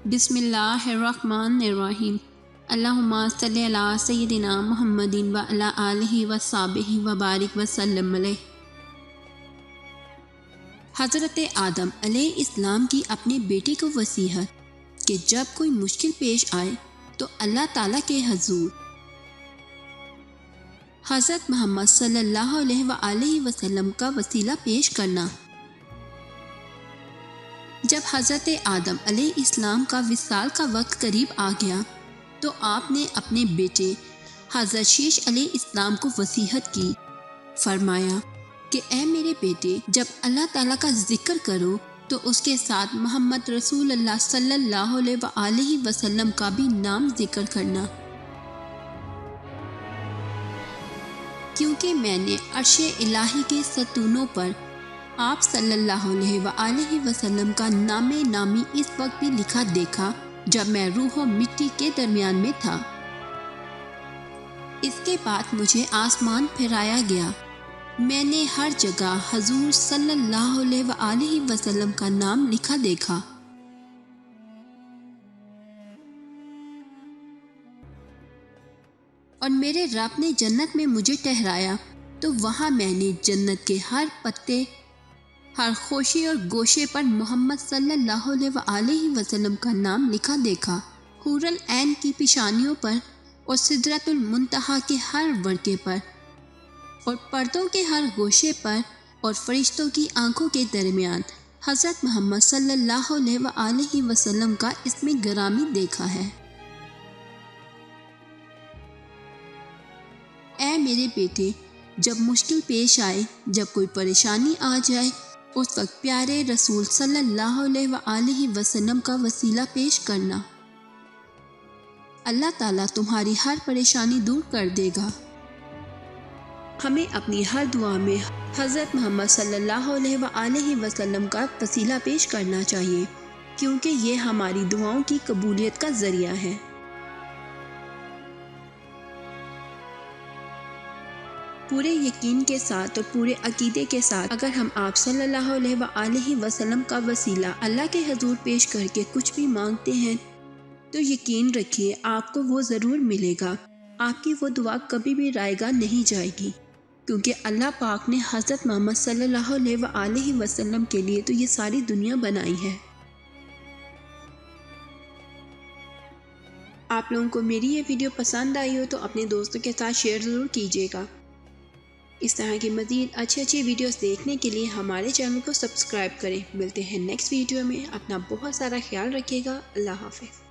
بسم اللہ الرحمن الرحیم۔ اللہم صلی علی سیدنا محمد و علی آلہ و صحبہ و بارک وسلم علیہ۔ حضرت آدم علیہ السلام کی اپنے بیٹے کو وصیت کہ جب کوئی مشکل پیش آئے تو اللہ تعالیٰ کے حضور حضرت محمد صلی اللہ علیہ وآلہ وسلم کا وسیلہ پیش کرنا۔ جب حضرت آدم علیہ السلام کا وصال کا وقت قریب آ گیا تو آپ نے اپنے بیٹے حضرت شیش علیہ السلام کو وصیت کی، فرمایا کہ اے میرے بیٹے، جب اللہ تعالیٰ کا ذکر کرو تو اس کے ساتھ محمد رسول اللہ صلی اللہ علیہ وآلہ وسلم کا بھی نام ذکر کرنا، کیونکہ میں نے عرش الہی کے ستونوں پر آپ صلی اللہ علیہ وآلہ وسلم کا نام نامی اس وقت بھی لکھا دیکھا جب میں روح و مٹی کے درمیان میں تھا۔ اس کے بعد مجھے آسمان پھرایا گیا، میں نے ہر جگہ حضور صلی اللہ علیہ وآلہ وسلم کا نام لکھا دیکھا۔ اور میرے رب نے جنت میں مجھے ٹھہرایا تو وہاں میں نے جنت کے ہر پتے، ہر خوشی اور گوشے پر محمد صلی اللہ علیہ وآلہ وسلم کا نام لکھا دیکھا۔ حور العین کی پیشانیوں پر اور سدرۃ المنتہا کے ہر ورقے پر اور پردوں کے ہر گوشے پر اور فرشتوں کی آنکھوں کے درمیان حضرت محمد صلی اللہ علیہ وآلہ وسلم کا اسم گرامی دیکھا ہے۔ اے میرے بیٹے، جب مشکل پیش آئے، جب کوئی پریشانی آ جائے، اس وقت پیارے رسول صلی اللہ علیہ وآلہ وسلم کا وسیلہ پیش کرنا، اللہ تعالیٰ تمہاری ہر پریشانی دور کر دے گا۔ ہمیں اپنی ہر دعا میں حضرت محمد صلی اللہ علیہ وآلہ وسلم کا وسیلہ پیش کرنا چاہیے، کیونکہ یہ ہماری دعاؤں کی قبولیت کا ذریعہ ہے۔ پورے یقین کے ساتھ اور پورے عقیدے کے ساتھ اگر ہم آپ صلی اللہ علیہ وآلہ وسلم کا وسیلہ اللہ کے حضور پیش کر کے کچھ بھی مانگتے ہیں تو یقین رکھیے آپ کو وہ ضرور ملے گا۔ آپ کی وہ دعا کبھی بھی رائے گاہ نہیں جائے گی، کیونکہ اللہ پاک نے حضرت محمد صلی اللہ علیہ وآلہ وسلم کے لیے تو یہ ساری دنیا بنائی ہے۔ آپ لوگوں کو میری یہ ویڈیو پسند آئی ہو تو اپنے دوستوں کے ساتھ شیئر ضرور کیجیے گا۔ اس طرح کی مزید اچھی ویڈیوز دیکھنے کے لیے ہمارے چینل کو سبسکرائب کریں۔ ملتے ہیں نیکسٹ ویڈیو میں، اپنا بہت سارا خیال رکھیے گا۔ اللہ حافظ۔